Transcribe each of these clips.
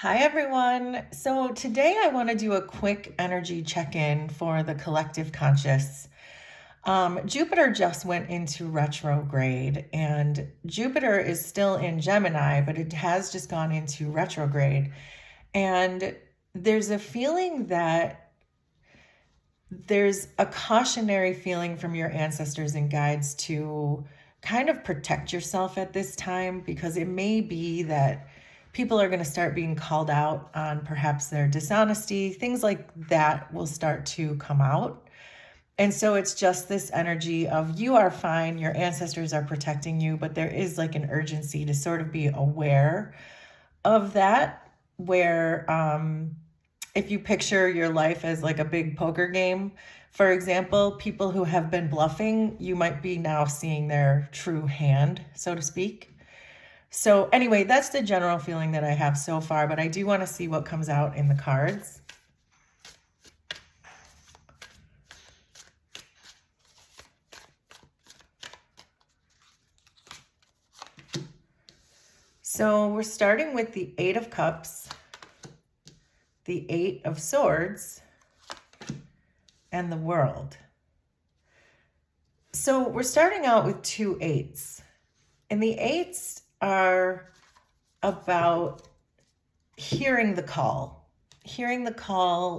Hi, everyone. So today I want to do a quick energy check-in for the collective conscious. Jupiter just went into retrograde, and Jupiter is still in Gemini, but it has just gone into retrograde. And there's a feeling that there's a cautionary feeling from your ancestors and guides to kind of protect yourself at this time, because it may be that people are going to start being called out on perhaps their dishonesty. Things like that will start to come out. And so it's just this energy of you are fine, your ancestors are protecting you, but there is like an urgency to sort of be aware of that, where if you picture your life as like a big poker game, for example, people who have been bluffing, you might be now seeing their true hand, so to speak. So anyway, that's the general feeling that I have so far, but I do want to see what comes out in the cards. So we're starting with the Eight of Cups, the Eight of Swords, and the World. So we're starting out with two eights, and the eights are about hearing the call,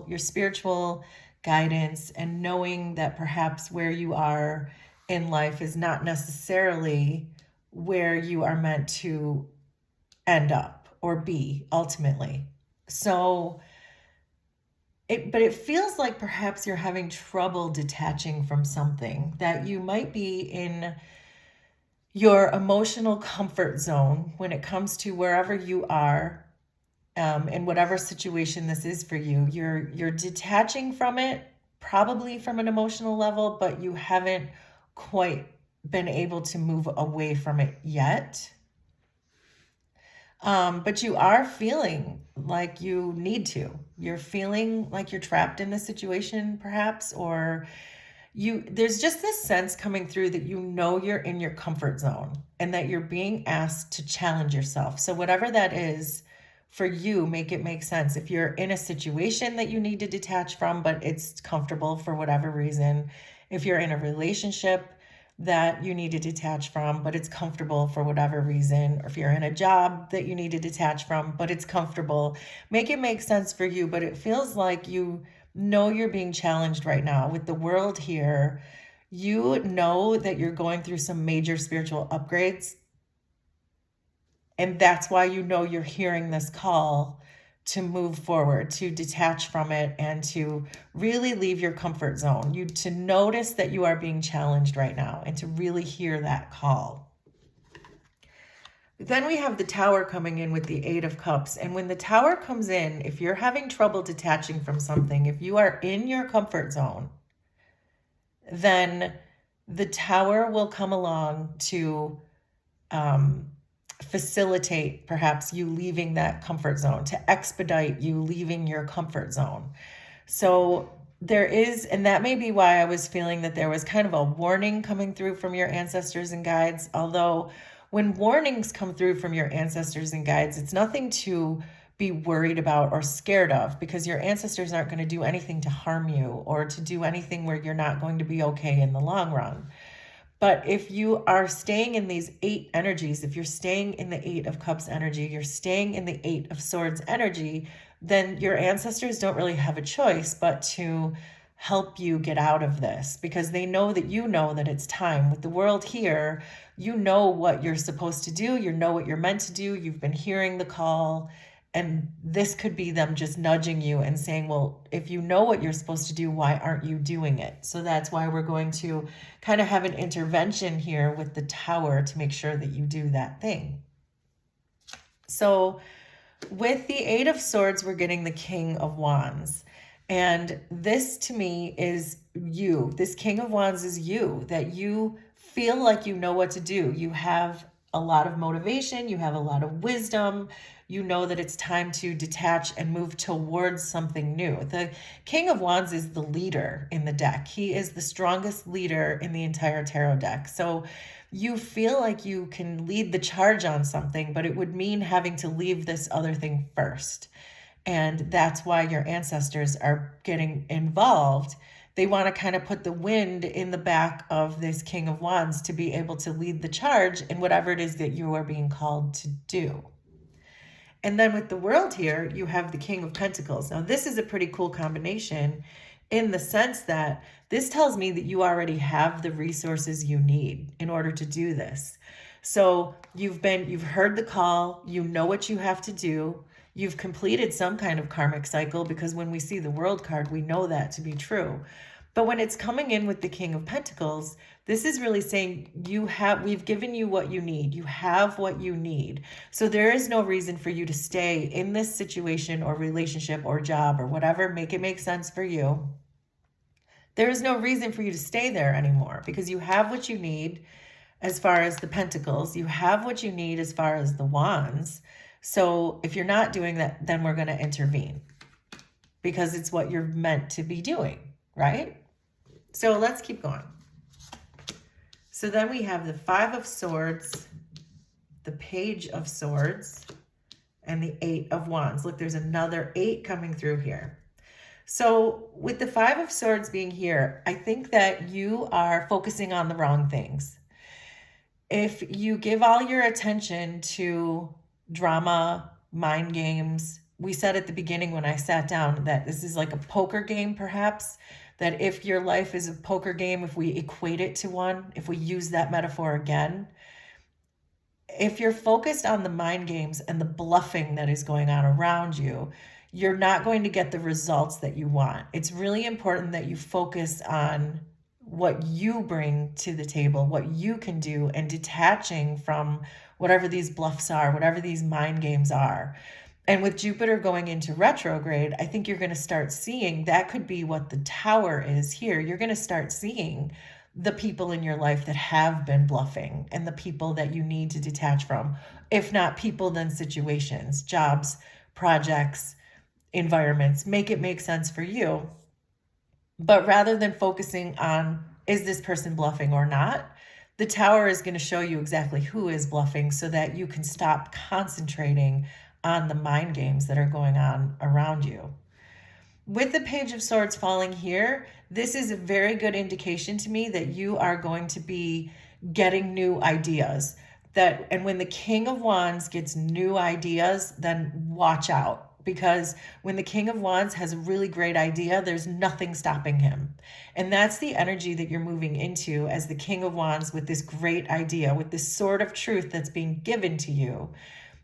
your spiritual guidance, and knowing that perhaps where you are in life is not necessarily where you are meant to end up or be ultimately. So but it feels like perhaps you're having trouble detaching from something, that you might be in your emotional comfort zone when it comes to wherever you are, in whatever situation this is for you. You're detaching from it, probably from an emotional level, but you haven't quite been able to move away from it yet. But you are feeling like you need to. You're feeling like you're trapped in this situation, perhaps, or there's just this sense coming through that you're in your comfort zone and that you're being asked to challenge yourself. So whatever that is for you, make it make sense. If you're in a situation that you need to detach from, but it's comfortable for whatever reason, if you're in a relationship that you need to detach from, but it's comfortable for whatever reason, or if you're in a job that you need to detach from, but it's comfortable, make it make sense for you. But it feels like you're being challenged right now with the World here. You know that you're going through some major spiritual upgrades, and that's why you're hearing this call to move forward, to detach from it, and to really leave your comfort zone. To notice that you are being challenged right now and to really hear that call. Then we have the Tower coming in with the Eight of Cups. And when the Tower comes in, if you're having trouble detaching from something, if you are in your comfort zone, then the Tower will come along to facilitate perhaps you leaving that comfort zone, to expedite you leaving your comfort zone. So there is, and that may be why I was feeling that there was kind of a warning coming through from your ancestors and guides. Although when warnings come through from your ancestors and guides, it's nothing to be worried about or scared of, because your ancestors aren't going to do anything to harm you or to do anything where you're not going to be okay in the long run. But if you are staying in these eight energies, if you're staying in the Eight of Cups energy, you're staying in the Eight of Swords energy, then your ancestors don't really have a choice but to help you get out of this, because they know that it's time. With the World here, you know what you're supposed to do. You know what you're meant to do. You've been hearing the call. And this could be them just nudging you and saying, well, if you know what you're supposed to do, why aren't you doing it? So that's why we're going to kind of have an intervention here with the Tower to make sure that you do that thing. So with the Eight of Swords, we're getting the King of Wands. And this to me is you. This King of Wands is you, that you feel like you know what to do. You have a lot of motivation. You have a lot of wisdom. You know that it's time to detach and move towards something new. The King of Wands is the leader in the deck. He is the strongest leader in the entire tarot deck. So you feel like you can lead the charge on something, but it would mean having to leave this other thing first. And that's why your ancestors are getting involved. They want to kind of put the wind in the back of this King of Wands to be able to lead the charge in whatever it is that you are being called to do. And then with the World here, you have the King of Pentacles. Now, this is a pretty cool combination in the sense that this tells me that you already have the resources you need in order to do this. So you've heard the call, you know what you have to do. You've completed some kind of karmic cycle, because when we see the World card, we know that to be true. But when it's coming in with the King of Pentacles, this is really saying we've given you what you need. You have what you need. So there is no reason for you to stay in this situation or relationship or job or whatever, make it make sense for you. There is no reason for you to stay there anymore, because you have what you need as far as the Pentacles. You have what you need as far as the Wands. So if you're not doing that, then we're going to intervene, because it's what you're meant to be doing, right? So let's keep going. So then we have the Five of Swords, the Page of Swords, and the Eight of Wands. Look, there's another 8 coming through here. So with the Five of Swords being here, I think that you are focusing on the wrong things. If you give all your attention to drama, mind games, we said at the beginning when I sat down that this is like a poker game, perhaps, that if your life is a poker game, if we equate it to one, if we use that metaphor again, if you're focused on the mind games and the bluffing that is going on around you, you're not going to get the results that you want. It's really important that you focus on what you bring to the table, what you can do, and detaching from whatever these bluffs are, whatever these mind games are. And with Jupiter going into retrograde, I think you're going to start seeing that could be what the Tower is here. You're going to start seeing the people in your life that have been bluffing and the people that you need to detach from. If not people, then situations, jobs, projects, environments. Make it make sense for you. But rather than focusing on, is this person bluffing or not, the Tower is going to show you exactly who is bluffing so that you can stop concentrating on the mind games that are going on around you. With the Page of Swords falling here, this is a very good indication to me that you are going to be getting new ideas. And when the King of Wands gets new ideas, then watch out. Because when the King of Wands has a really great idea, there's nothing stopping him. And that's the energy that you're moving into as the King of Wands with this great idea, with this sword of truth that's being given to you.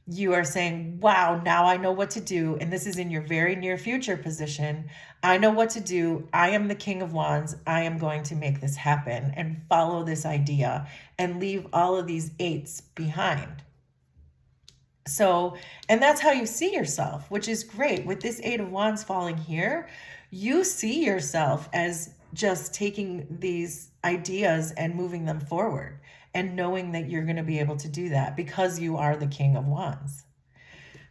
You are saying, wow, now I know what to do. And this is in your very near future position. I know what to do. I am the King of Wands. I am going to make this happen and follow this idea and leave all of these 8s behind. So, and that's how you see yourself, which is great. With this 8 of Wands falling here, you see yourself as just taking these ideas and moving them forward and knowing that you're going to be able to do that because you are the King of Wands.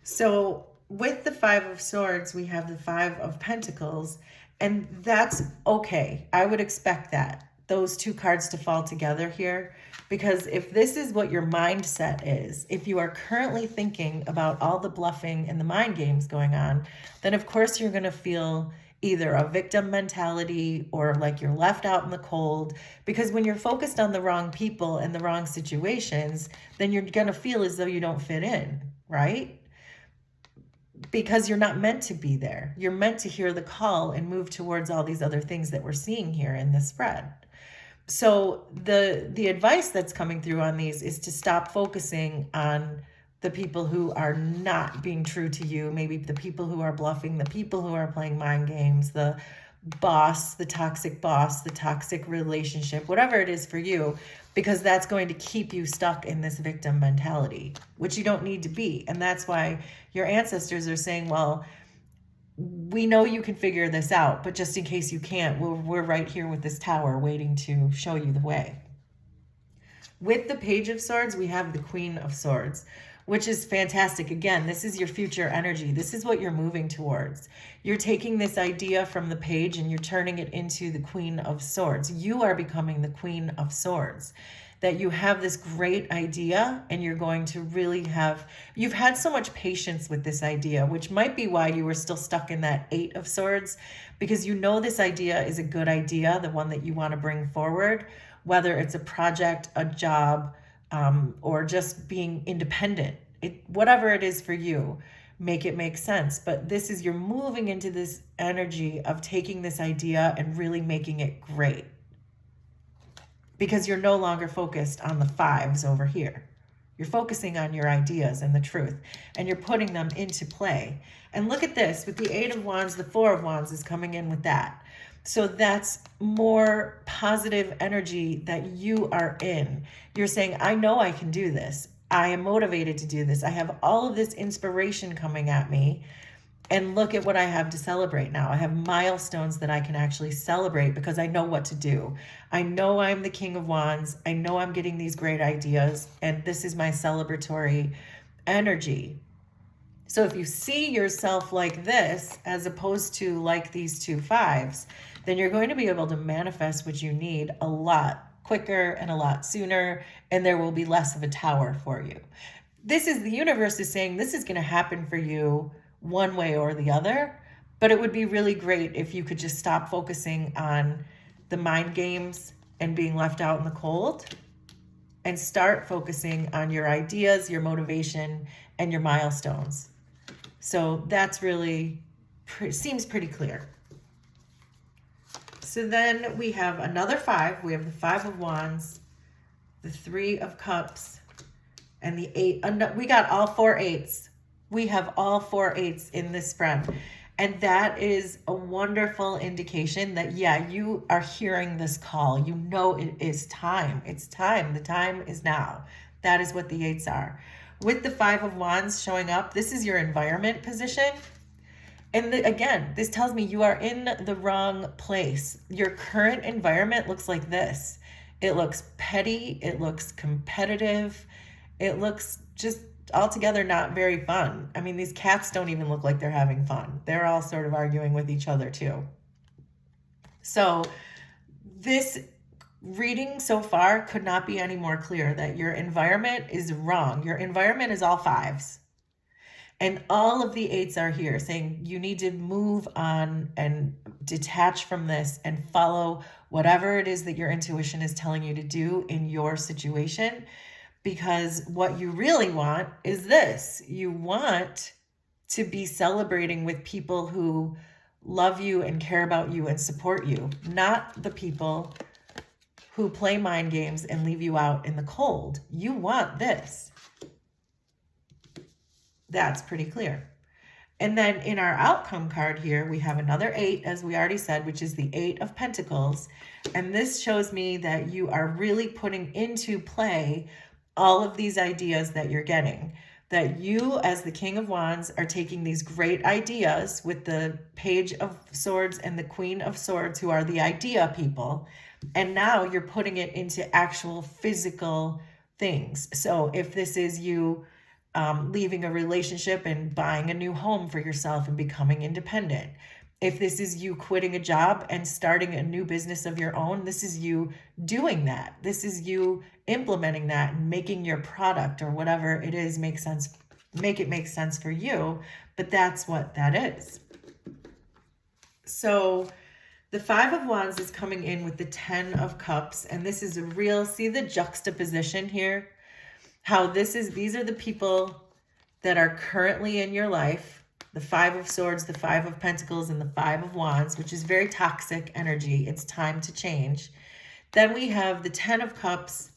So with the Five of Swords, we have the Five of Pentacles, and that's okay. I would expect that, those 2 cards to fall together here. Because if this is what your mindset is, if you are currently thinking about all the bluffing and the mind games going on, then of course you're going to feel either a victim mentality or like you're left out in the cold. Because when you're focused on the wrong people and the wrong situations, then you're going to feel as though you don't fit in, right? Because you're not meant to be there. You're meant to hear the call and move towards all these other things that we're seeing here in this spread. So the advice that's coming through on these is to stop focusing on the people who are not being true to you, maybe the people who are bluffing, the people who are playing mind games, the boss, the toxic relationship, whatever it is for you, because that's going to keep you stuck in this victim mentality, which you don't need to be. And that's why your ancestors are saying, well, we know you can figure this out, but just in case you can't, we're right here with this Tower waiting to show you the way. With the Page of Swords, we have the Queen of Swords, which is fantastic. Again, this is your future energy. This is what you're moving towards. You're taking this idea from the page and you're turning it into the Queen of Swords. You are becoming the Queen of Swords. that you have this great idea and you're going to really you've had so much patience with this idea, which might be why you were still stuck in that 8 of Swords, because you know this idea is a good idea, the one that you want to bring forward, whether it's a project, a job, or just being independent. Whatever it is for you, make it make sense. But this is, you're moving into this energy of taking this idea and really making it great, because you're no longer focused on the 5s over here. You're focusing on your ideas and the truth, and you're putting them into play. And look at this, with the 8 of Wands, the 4 of Wands is coming in with that. So that's more positive energy that you are in. You're saying, I know I can do this. I am motivated to do this. I have all of this inspiration coming at me. And look at what I have to celebrate now. I have milestones that I can actually celebrate because I know what to do. I know I'm the King of Wands. I know I'm getting these great ideas, and this is my celebratory energy. So if you see yourself like this, as opposed to like these 2 5s, then you're going to be able to manifest what you need a lot quicker and a lot sooner, and there will be less of a tower for you. This is, the universe is saying this is going to happen for you one way or the other, but it would be really great if you could just stop focusing on the mind games and being left out in the cold and start focusing on your ideas, your motivation, and your milestones. So that's really, seems pretty clear. So then we have another 5. We have the 5 of Wands, the 3 of Cups, and the 8. We got all 4 8s. We have all 4 8s in this spread. And that is a wonderful indication that, yeah, you are hearing this call. You know it is time. It's time. The time is now. That is what the 8s are. With the 5 of Wands showing up, this is your environment position. And again, this tells me you are in the wrong place. Your current environment looks like this. It looks petty. It looks competitive. It looks just altogether not very fun. I mean, these cats don't even look like they're having fun. They're all sort of arguing with each other too. So this reading so far could not be any more clear that your environment is wrong. Your environment is all 5s. And all of the 8s are here saying you need to move on and detach from this and follow whatever it is that your intuition is telling you to do in your situation. Because what you really want is this. You want to be celebrating with people who love you and care about you and support you, not the people who play mind games and leave you out in the cold. You want this. That's pretty clear. And then in our outcome card here, we have another 8, as we already said, which is the 8 of Pentacles. And this shows me that you are really putting into play all of these ideas that you're getting, that you as the King of Wands are taking these great ideas with the Page of Swords and the Queen of Swords, who are the idea people, and now you're putting it into actual physical things. So if this is you leaving a relationship and buying a new home for yourself and becoming independent, if this is you quitting a job and starting a new business of your own, this is you doing that. This is you implementing that and making your product or whatever it is make it make sense for you. But that's what that is. So the 5 of Wands is coming in with the 10 of Cups. And this is a real, see the juxtaposition here? How these are the people that are currently in your life. The 5 of Swords, the 5 of Pentacles, and the 5 of Wands, which is very toxic energy. It's time to change. Then we have the 10 of Cups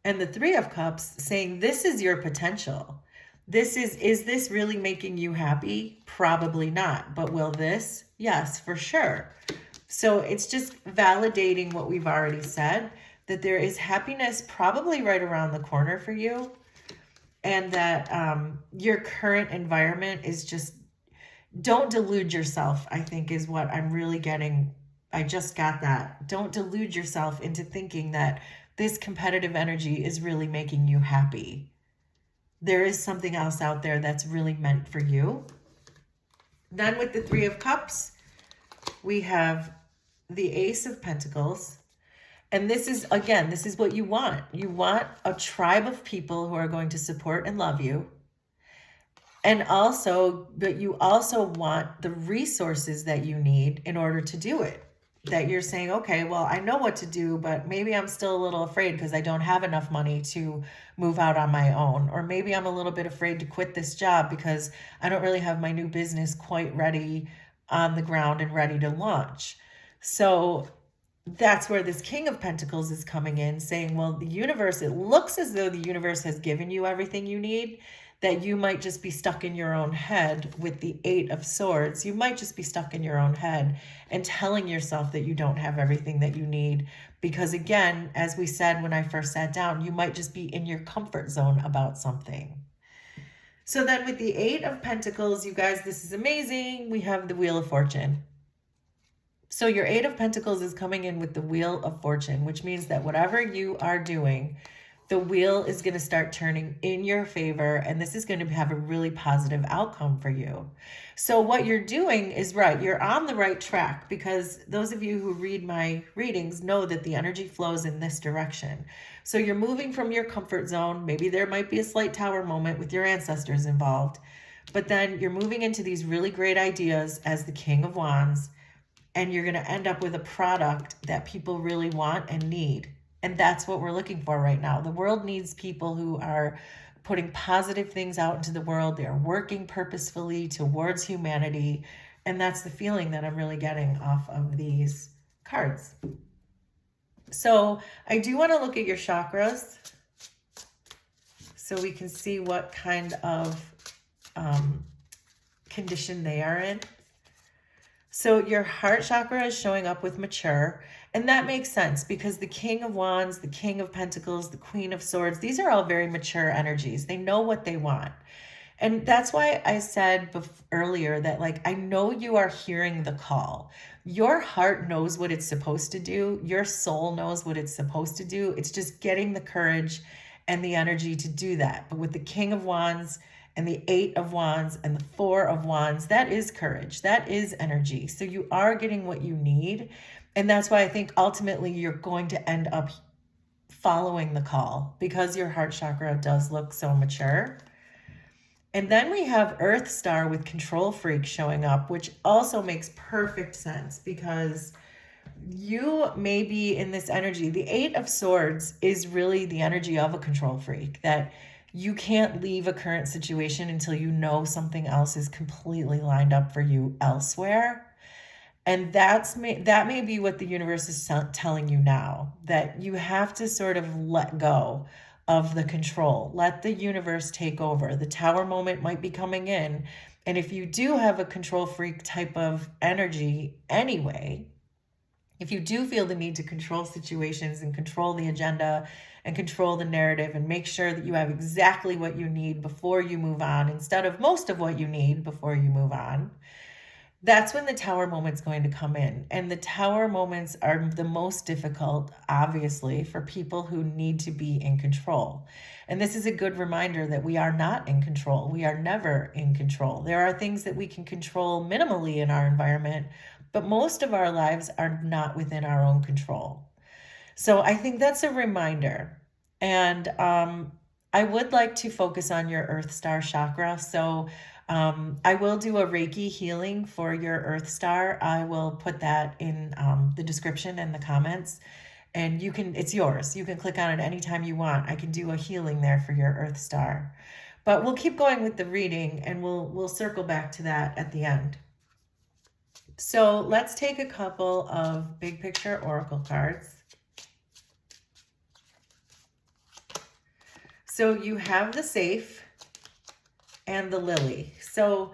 and the 3 of Cups saying this is your potential. Is this really making you happy? Probably not. But will this? Yes, for sure. So it's just validating what we've already said, that there is happiness probably right around the corner for you. And that your current environment is just, don't delude yourself, I think is what I'm really getting. I just got that. Don't delude yourself into thinking that this competitive energy is really making you happy. There is something else out there that's really meant for you. Then with the 3 of Cups, we have the Ace of Pentacles. And this is, again, this is what you want. You want a tribe of people who are going to support and love you. And also, but you also want the resources that you need in order to do it. That you're saying, okay, well, I know what to do, but maybe I'm still a little afraid because I don't have enough money to move out on my own. Or maybe I'm a little bit afraid to quit this job because I don't really have my new business quite ready on the ground and ready to launch. So that's where this King of Pentacles is coming in, saying, well, the universe, it looks as though the universe has given you everything you need, that you might just be stuck in your own head with the Eight of Swords. You might just be stuck in your own head and telling yourself that you don't have everything that you need. Because again, as we said when I first sat down, you might just be in your comfort zone about something. So then with the Eight of Pentacles, you guys, this is amazing. We have the Wheel of Fortune. So your Eight of Pentacles is coming in with the Wheel of Fortune, which means that whatever you are doing, the wheel is going to start turning in your favor, and this is going to have a really positive outcome for you. So what you're doing is right. You're on the right track, because those of you who read my readings know that the energy flows in this direction. So you're moving from your comfort zone. Maybe there might be a slight tower moment with your ancestors involved, but then you're moving into these really great ideas as the King of Wands, and you're going to end up with a product that people really want and need. And that's what we're looking for right now. The world needs people who are putting positive things out into the world. They're working purposefully towards humanity. And that's the feeling that I'm really getting off of these cards. So I do want to look at your chakras so we can see what kind of condition they are in. So your heart chakra is showing up with mature, and that makes sense because the King of Wands, the King of Pentacles, the Queen of Swords, these are all very mature energies. They know what they want. And that's why I said earlier that, like, I know you are hearing the call. Your heart knows what it's supposed to do. Your soul knows what it's supposed to do. It's just getting the courage and the energy to do that. But with the King of Wands and the Eight of Wands and the Four of Wands, that is courage. That is energy. So you are getting what you need. And that's why I think ultimately you're going to end up following the call, because your heart chakra does look so mature. And then we have Earth Star with Control Freak showing up, which also makes perfect sense because you may be in this energy. The Eight of Swords is really the energy of a control freak, that you can't leave a current situation until you know something else is completely lined up for you elsewhere. And that may be what the universe is telling you now, that you have to sort of let go of the control. Let the universe take over. The tower moment might be coming in. And if you do have a control freak type of energy anyway, if you do feel the need to control situations and control the agenda and control the narrative and make sure that you have exactly what you need before you move on instead of most of what you need before you move on, that's when the tower moment's going to come in. And the tower moments are the most difficult, obviously, for people who need to be in control. And this is a good reminder that we are not in control. We are never in control. There are things that we can control minimally in our environment, but most of our lives are not within our own control. So I think that's a reminder. And I would like to focus on your Earth Star chakra. So I will do a Reiki healing for your Earth Star. I will put that in the description and the comments. And you can, it's yours. You can click on it anytime you want. I can do a healing there for your Earth Star. But we'll keep going with the reading, and we'll circle back to that at the end. So let's take a couple of big picture oracle cards. So you have the safe and the lily. So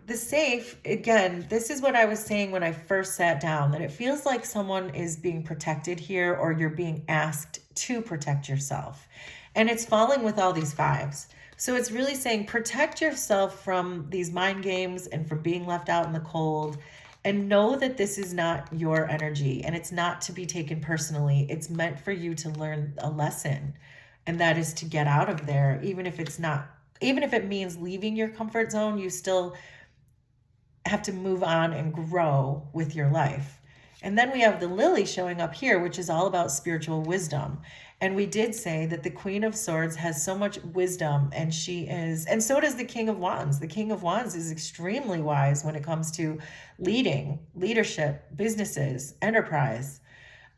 the safe, again, this is what I was saying when I first sat down, that it feels like someone is being protected here, or you're being asked to protect yourself. And it's falling with all these fives. So it's really saying protect yourself from these mind games and from being left out in the cold. And know that this is not your energy, and it's not to be taken personally. It's meant for you to learn a lesson, and that is to get out of there. Even if it means leaving your comfort zone, you still have to move on and grow with your life. And then we have the lily showing up here, which is all about spiritual wisdom. And we did say that the Queen of Swords has so much wisdom, and and so does the King of Wands. The King of Wands is extremely wise when it comes to leadership, businesses, enterprise.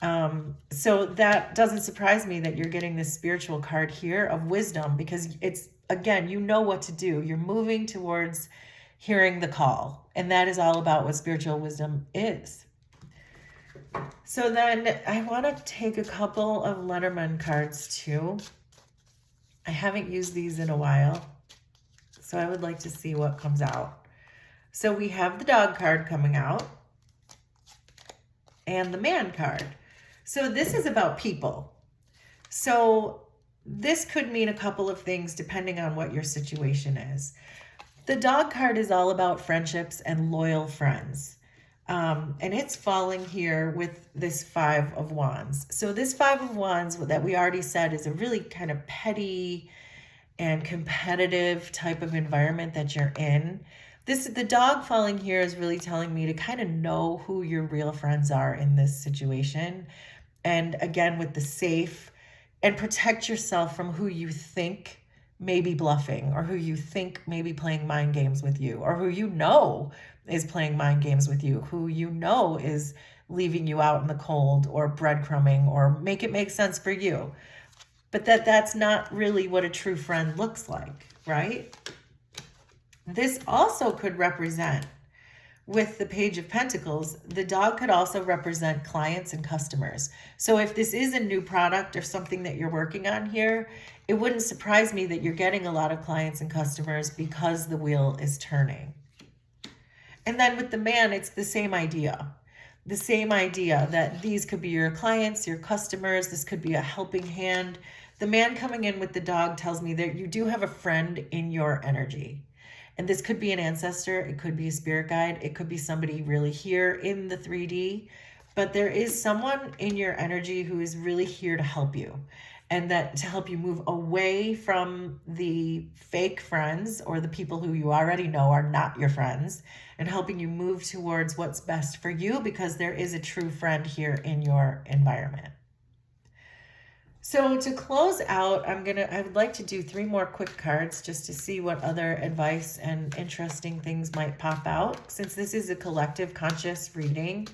So that doesn't surprise me that you're getting this spiritual card here of wisdom, because it's, again, you know what to do. You're moving towards hearing the call, and that is all about what spiritual wisdom is. So then I want to take a couple of Lenormand cards too. I haven't used these in a while, so I would like to see what comes out. So we have the dog card coming out and the man card. So this is about people. So this could mean a couple of things depending on what your situation is. The dog card is all about friendships and loyal friends. And it's falling here with this Five of Wands. So this Five of Wands that we already said is a really kind of petty and competitive type of environment that you're in. The dog falling here is really telling me to kind of know who your real friends are in this situation. And again, with the safe, and protect yourself from who you think may be bluffing, or who you think may be playing mind games with you, or who you know is playing mind games with you, who you know is leaving you out in the cold or breadcrumbing or make it make sense for you. But that's not really what a true friend looks like, right? This also could represent, with the Page of Pentacles, the dog could also represent clients and customers. So if this is a new product or something that you're working on here, it wouldn't surprise me that you're getting a lot of clients and customers because the wheel is turning. And then with the man, it's the same idea. The same idea that these could be your clients, your customers. This could be a helping hand. The man coming in with the dog tells me that you do have a friend in your energy. And this could be an ancestor, it could be a spirit guide, it could be somebody really here in the 3D, but there is someone in your energy who is really here to help you, and that to help you move away from the fake friends or the people who you already know are not your friends, and helping you move towards what's best for you, because there is a true friend here in your environment. So to close out, I would like to do 3 more quick cards just to see what other advice and interesting things might pop out. Since this is a collective conscious reading,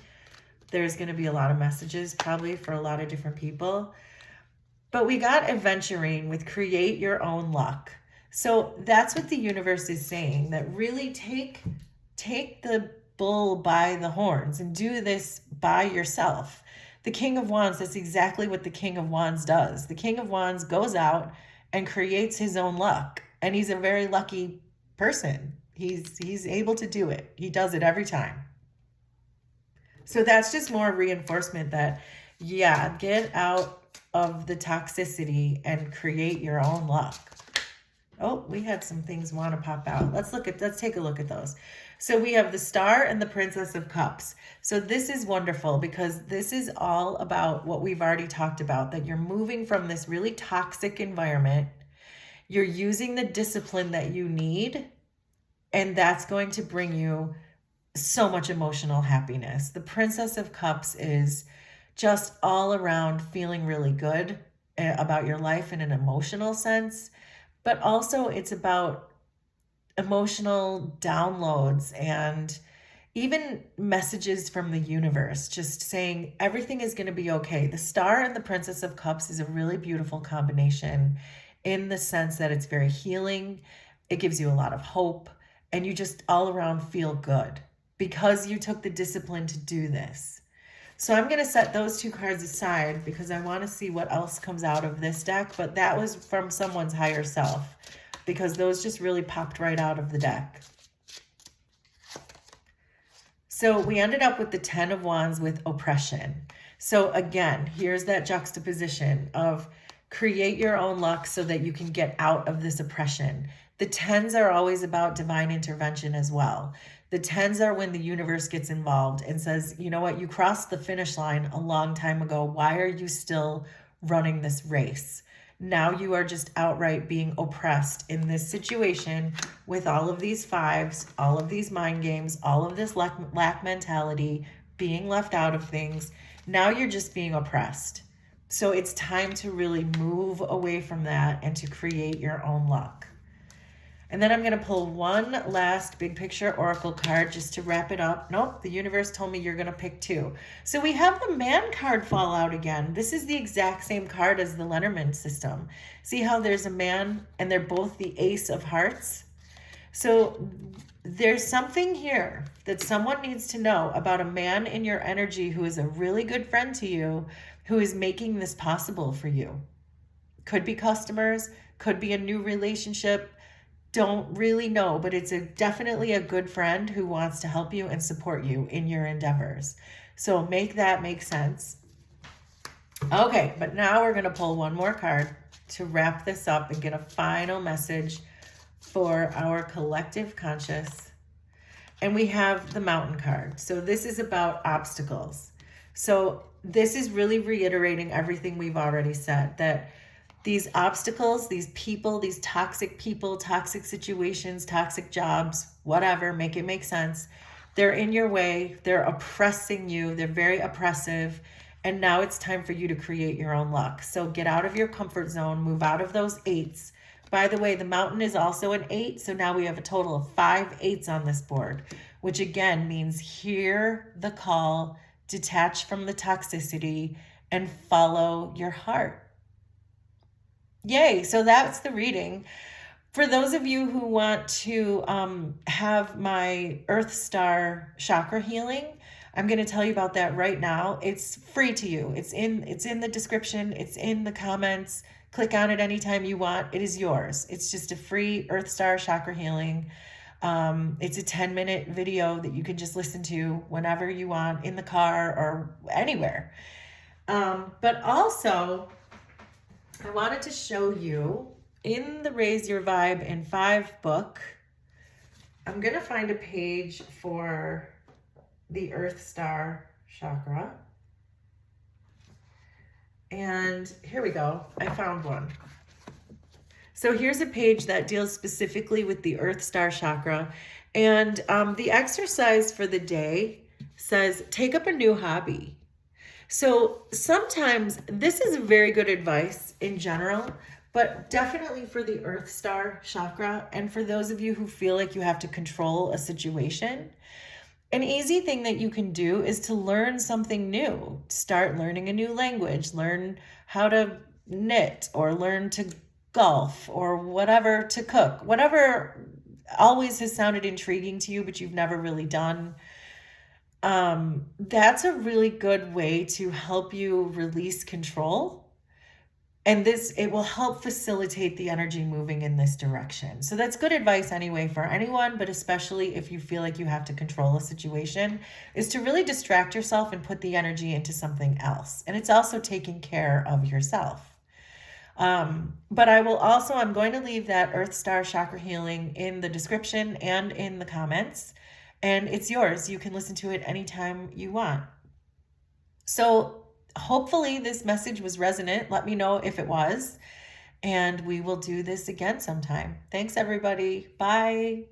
there's going to be a lot of messages probably for a lot of different people. But we got adventuring with create your own luck. So that's what the universe is saying, that really take the bull by the horns and do this by yourself. The King of Wands, that's exactly what the King of Wands does. The King of Wands goes out and creates his own luck. And he's a very lucky person. He's able to do it. He does it every time. So that's just more reinforcement that, yeah, get out of the toxicity and create your own luck. Oh, we had some things want to pop out. Let's take a look at those. So we have the Star and the Princess of Cups. So this is wonderful, because this is all about what we've already talked about, that you're moving from this really toxic environment. You're using the discipline that you need, and that's going to bring you so much emotional happiness. The Princess of Cups is just all around feeling really good about your life in an emotional sense, but also it's about emotional downloads and even messages from the universe, just saying everything is going to be okay. The Star and the Princess of Cups is a really beautiful combination in the sense that it's very healing. It gives you a lot of hope, and you just all around feel good because you took the discipline to do this. So I'm going to set those 2 cards aside because I want to see what else comes out of this deck, but that was from someone's higher self, because those just really popped right out of the deck. So we ended up with the 10 of Wands with oppression. So again, here's that juxtaposition of create your own luck so that you can get out of this oppression. The 10s are always about divine intervention as well. The 10s are when the universe gets involved and says, you know what, you crossed the finish line a long time ago. Why are you still running this race? Now you are just outright being oppressed in this situation with all of these 5s, all of these mind games, all of this lack mentality, being left out of things. Now you're just being oppressed. So it's time to really move away from that and to create your own luck. And then I'm going to pull one last big picture oracle card just to wrap it up. Nope, the universe told me you're going to pick two. So we have the man card fall out again. This is the exact same card as the Lenormand system. See how there's a man and they're both the ace of hearts? So there's something here that someone needs to know about a man in your energy who is a really good friend to you, who is making this possible for you. Could be customers, could be a new relationship. Don't really know, but it's definitely a good friend who wants to help you and support you in your endeavors. So make that make sense. Okay, but now we're going to pull one more card to wrap this up and get a final message for our collective conscious. And we have the Mountain card. So this is about obstacles. So this is really reiterating everything we've already said, that these obstacles, these people, these toxic people, toxic situations, toxic jobs, whatever, make it make sense. They're in your way. They're oppressing you. They're very oppressive. And now it's time for you to create your own luck. So get out of your comfort zone, move out of those eights. By the way, the Mountain is also an 8. So now we have a total of 5 8s on this board, which again means hear the call, detach from the toxicity, and follow your heart. Yay. So that's the reading. For those of you who want to have my Earth Star chakra healing, I'm going to tell you about that right now. It's free to you. It's in the description. It's in the comments. Click on it anytime you want. It is yours. It's just a free Earth Star chakra healing. It's a 10-minute video that you can just listen to whenever you want, in the car or anywhere. But also, I wanted to show you in the Raise Your Vibe in 5 book, I'm going to find a page for the Earth Star chakra. And here we go. I found one. So here's a page that deals specifically with the Earth Star chakra. And the exercise for the day says, take up a new hobby. So sometimes this is very good advice in general, but definitely for the Earth Star chakra. And for those of you who feel like you have to control a situation, an easy thing that you can do is to learn something new. Start learning a new language, learn how to knit or learn to golf or whatever, to cook, whatever always has sounded intriguing to you, but you've never really done. That's a really good way to help you release control. And it will help facilitate the energy moving in this direction. So that's good advice anyway for anyone, but especially if you feel like you have to control a situation, is to really distract yourself and put the energy into something else. And it's also taking care of yourself. But I'm going to leave that Earth Star chakra healing in the description and in the comments. And it's yours. You can listen to it anytime you want. So hopefully this message was resonant. Let me know if it was. And we will do this again sometime. Thanks, everybody. Bye.